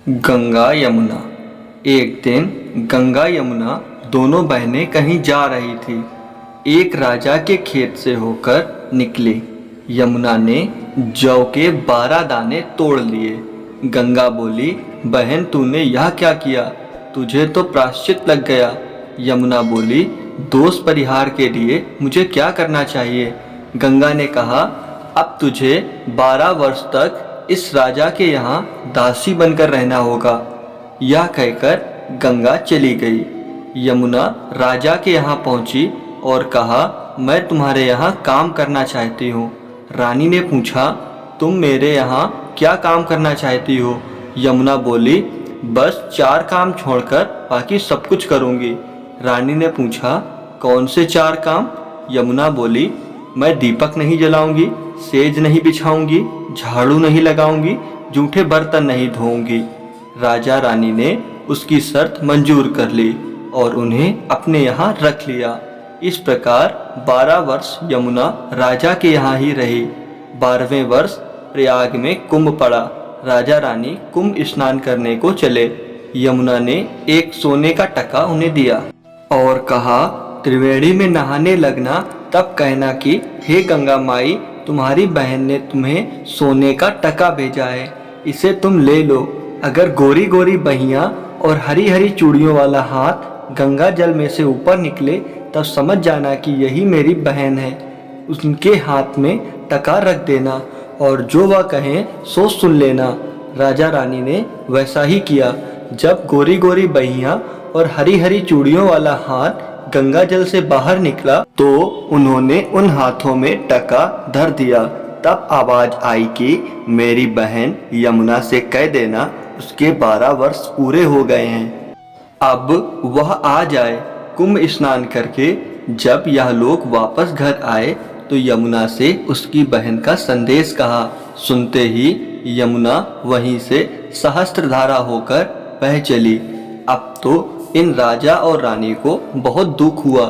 गंगा यमुना। एक दिन गंगा यमुना दोनों बहनें कहीं जा रही थी। एक राजा के खेत से होकर निकली। यमुना ने जौ के 12 दाने तोड़ लिए। गंगा बोली, बहन तूने यह क्या किया? तुझे तो प्रायश्चित लग गया। यमुना बोली, दोष परिहार के लिए मुझे क्या करना चाहिए? गंगा ने कहा, अब तुझे 12 वर्ष तक इस राजा के यहाँ दासी बनकर रहना होगा। यह कहकर गंगा चली गई। यमुना राजा के यहाँ पहुँची और कहा, मैं तुम्हारे यहाँ काम करना चाहती हूँ। रानी ने पूछा, तुम मेरे यहाँ क्या काम करना चाहती हो? यमुना बोली, बस 4 काम छोड़कर बाकी सब कुछ करूँगी। रानी ने पूछा, कौन से 4 काम? यमुना बोली, मैं दीपक नहीं जलाऊंगी, सेज नहीं बिछाऊंगी, झाड़ू नहीं लगाऊंगी, जूठे बर्तन नहीं धोऊंगी। राजा रानी ने उसकी शर्त मंजूर कर ली और उन्हें अपने यहाँ रख लिया। इस प्रकार 12 वर्ष यमुना राजा के यहाँ ही रही। 12वें वर्ष प्रयाग में कुंभ पड़ा। राजा रानी कुंभ स्नान करने को चले। यमुना ने एक सोने का टका उन्हें दिया और कहा, त्रिवेणी में नहाने लगना, तब कहना कि हे गंगा माई, तुम्हारी बहन ने तुम्हें सोने का टका भेजा है, इसे तुम ले लो। अगर गोरी गोरी बहियां और हरी हरी चूड़ियों वाला हाथ गंगा जल में से ऊपर निकले, तब समझ जाना कि यही मेरी बहन है। उनके हाथ में टका रख देना और जो वह कहें सो सुन लेना। राजा रानी ने वैसा ही किया। जब गोरी गोरी बहियां और हरी हरी चूड़ियों वाला हाथ गंगा जल से बाहर निकला तो उन्होंने उन हाथों में टका धर दिया। तब आवाज आई कि मेरी बहन यमुना से कह देना उसके 12 वर्ष पूरे हो गए हैं, अब वह आ जाए। कुंभ स्नान करके जब यह लोग वापस घर आए तो यमुना से उसकी बहन का संदेश कहा। सुनते ही यमुना वहीं से सहस्त्रधारा होकर बह चली। अब तो इन राजा और रानी को बहुत दुख हुआ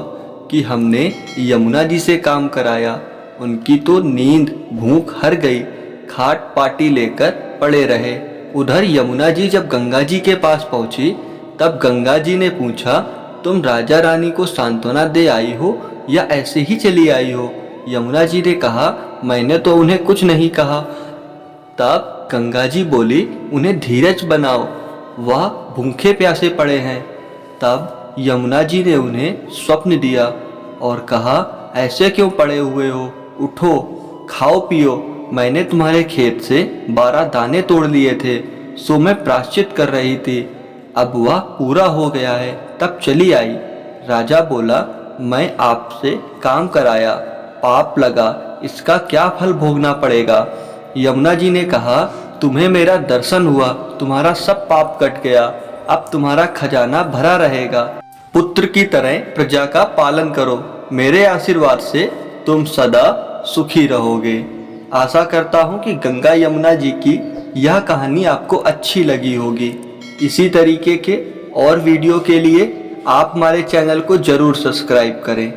कि हमने यमुना जी से काम कराया। उनकी तो नींद भूख हर गई, खाट पाटी लेकर पड़े रहे। उधर यमुना जी जब गंगा जी के पास पहुंची तब गंगा जी ने पूछा, तुम राजा रानी को सांत्वना दे आई हो या ऐसे ही चली आई हो? यमुना जी ने कहा, मैंने तो उन्हें कुछ नहीं कहा। तब गंगा जी बोली, उन्हें धीरज बनाओ, वह भूखे प्यासे पड़े हैं। तब यमुना जी ने उन्हें स्वप्न दिया और कहा, ऐसे क्यों पड़े हुए हो? उठो, खाओ पियो। मैंने तुम्हारे खेत से 12 दाने तोड़ लिए थे, सो मैं प्रायश्चित कर रही थी। अब वह पूरा हो गया है, तब चली आई। राजा बोला, मैं आपसे काम कराया, पाप लगा, इसका क्या फल भोगना पड़ेगा? यमुना जी ने कहा, तुम्हें मेरा दर्शन हुआ, तुम्हारा सब पाप कट गया, अब तुम्हारा खजाना भरा रहेगा। पुत्र की तरह प्रजा का पालन करो, मेरे आशीर्वाद से तुम सदा सुखी रहोगे। आशा करता हूँ कि गंगा यमुना जी की यह कहानी आपको अच्छी लगी होगी। इसी तरीके के और वीडियो के लिए आप हमारे चैनल को जरूर सब्सक्राइब करें।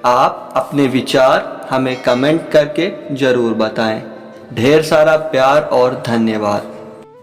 आप अपने विचार हमें कमेंट करके जरूर बताएं। ढेर सारा प्यार और धन्यवाद।